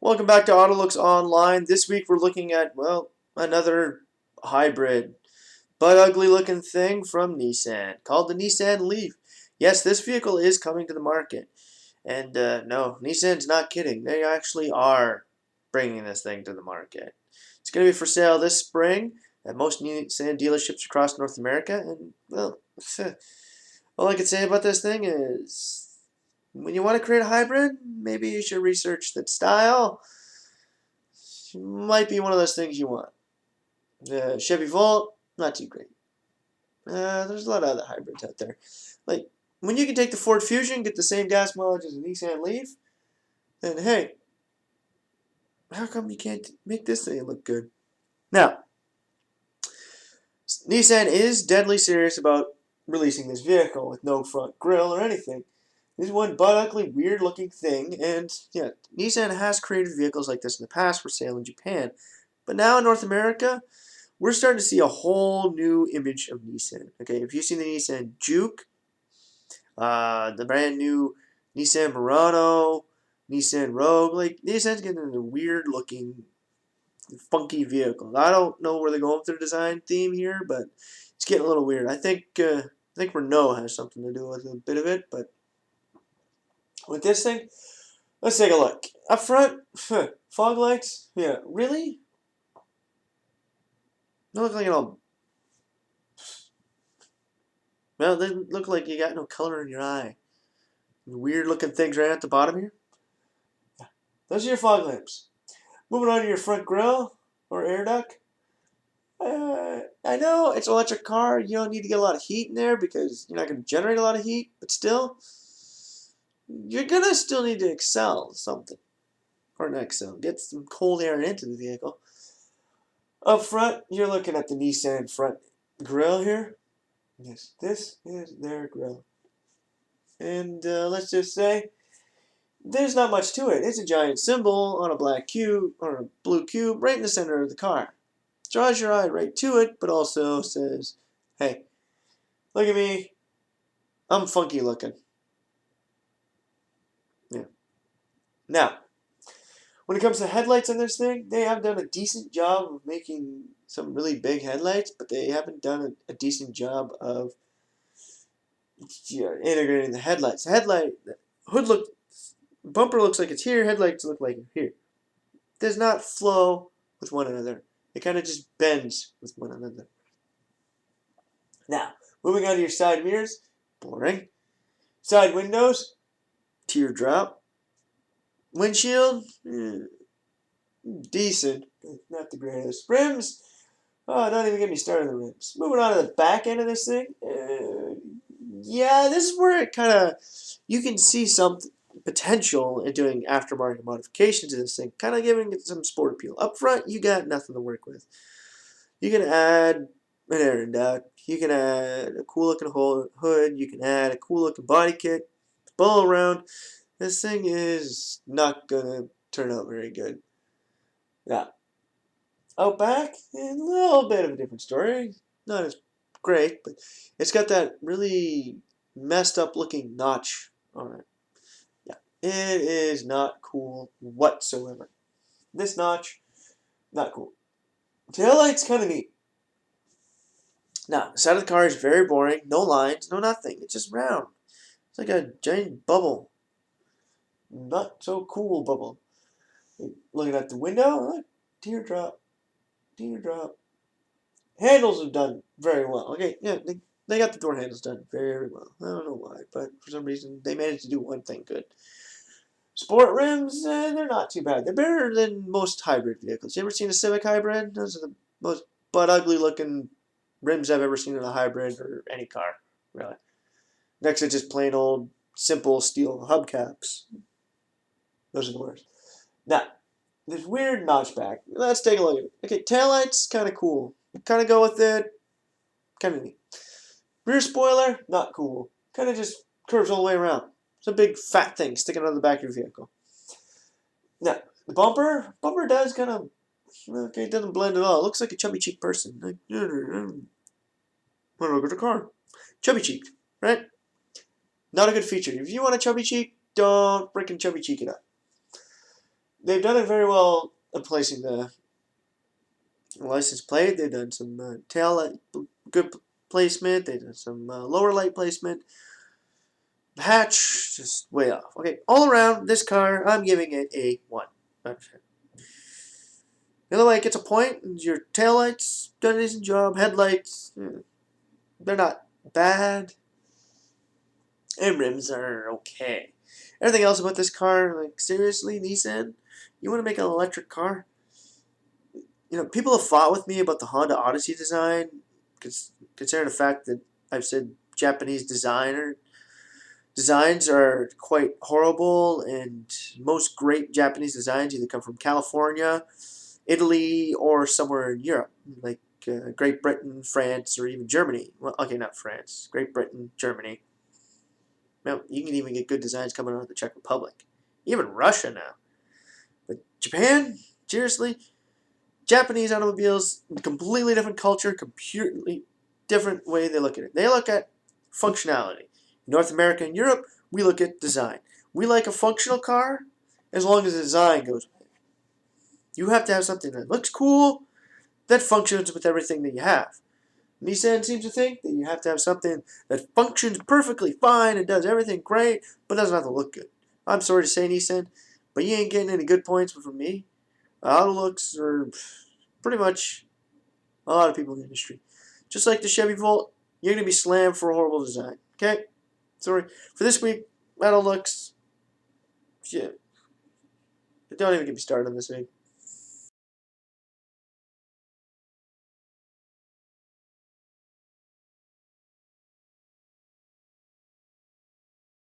Welcome back to AutoLooks Online. This week we're looking at, well, another hybrid, but ugly looking thing from Nissan called the Nissan Leaf. Yes, this vehicle is coming to the market. And no, Nissan's not kidding. They actually are bringing this thing to the market. It's going to be for sale this spring at most Nissan dealerships across North America. And, well, all I can say about this thing is when you want to create a hybrid, maybe you should research the style. Might be one of those things you want. The Chevy Volt, not too great. There's a lot of other hybrids out there. Like, when you can take the Ford Fusion, get the same gas mileage as a Nissan Leaf, then hey, how come you can't make this thing look good? Now, Nissan is deadly serious about releasing this vehicle with no front grille or anything. This is one butt ugly, weird looking thing, and yeah, Nissan has created vehicles like this in the past for sale in Japan. But now in North America, we're starting to see a whole new image of Nissan. Okay, if you've seen the Nissan Juke, the brand new Nissan Murano, Nissan Rogue, like Nissan's getting a weird looking, funky vehicle. I don't know where they're going with their design theme here, but it's getting a little weird. I think Renault has something to do with a bit of it, but with this thing, let's take a look. Up front, fog lights, yeah, really? They look like an all. Well, they look like you got no color in your eye. Weird looking things right at the bottom here. Those are your fog lamps. Moving on to your front grille or air duct. I know it's an electric car. You don't need to get a lot of heat in there because you're not going to generate a lot of heat. But still, you're going to still need to excel something. Or not excel. Get some cold air into the vehicle. Up front, you're looking at the Nissan front grille here. Yes, this is their grille. And let's just say, there's not much to it. It's a giant symbol on a black cube, or a blue cube, right in the center of the car. Draws your eye right to it, but also says, hey, look at me. I'm funky looking. Yeah. Now, when it comes to headlights on this thing, they have done a decent job of making some really big headlights, but they haven't done a decent job of integrating the headlights. The hood bumper looks like it's here, headlights look like it's here. Does not flow with one another. It kind of just bends with one another. Now, moving on to your side mirrors, boring. Side windows, teardrop. Windshield, decent, but not the greatest. Rims, oh, don't even get me started on the rims. Moving on to the back end of this thing, yeah, this is where it kind of, you can see some potential in doing aftermarket modifications to this thing, kind of giving it some sport appeal. Up front, you got nothing to work with. You can add an air duct, you can add a cool looking hood, you can add a cool looking body kit, all around. This thing is not gonna turn out very good. Yeah. Out back, a little bit of a different story. Not as great, but it's got that really messed up looking notch on it. Yeah. It is not cool whatsoever. This notch, not cool. Taillight's kind of neat. Now, the side of the car is very boring. No lines, no nothing. It's just round. It's like a giant bubble. Not so cool bubble. Looking at the window, teardrop, teardrop. Handles have done very well. Okay, yeah, they got the door handles done very well. I don't know why, but for some reason they managed to do one thing good. Sport rims, they're not too bad. They're better than most hybrid vehicles. You ever seen a Civic hybrid? Those are the most butt ugly looking rims I've ever seen in a hybrid or any car, really. Next to just plain old simple steel hubcaps. Those are the worst. Now, this weird notchback. Let's take a look at it. Okay, taillight's kind of cool. Kind of go with it. Kind of neat. Rear spoiler, not cool. Kind of just curves all the way around. It's a big fat thing sticking out of the back of your vehicle. Now, the bumper does kind of, okay, it doesn't blend at all. It looks like a chubby cheek person. Like, when I look at the car. Chubby cheeked, right? Not a good feature. If you want a chubby cheek, don't freaking chubby cheek it up. they've done it very well in placing the license plate. They've done some tail light good placement. They've done some lower light placement. The hatch just way off. Okay, all around this car, I'm giving it a 1. The other way it gets a point. Your tail lights done a decent job. Headlights, they're not bad. And rims are okay. Everything else about this car, like seriously, Nissan, you want to make an electric car? People have fought with me about the Honda Odyssey design, considering the fact that I've said Japanese designs are quite horrible, and most great Japanese designs either come from California, Italy, or somewhere in Europe, like Great Britain, France, or even Germany. Well, okay, not France. Great Britain, Germany. Well, you can even get good designs coming out of the Czech Republic. Even Russia now. But Japan, seriously, Japanese automobiles, completely different culture, completely different way they look at it. They look at functionality. North America and Europe, we look at design. We like a functional car as long as the design goes with it. You have to have something that looks cool, that functions with everything that you have. Nissan seems to think that you have to have something that functions perfectly fine and does everything great, but doesn't have to look good. I'm sorry to say, Nissan, but you ain't getting any good points from me. AutoLooks are pretty much a lot of people in the industry. Just like the Chevy Volt, you're going to be slammed for a horrible design. Okay? Sorry. For this week, AutoLooks, yeah. Don't even get me started on this week.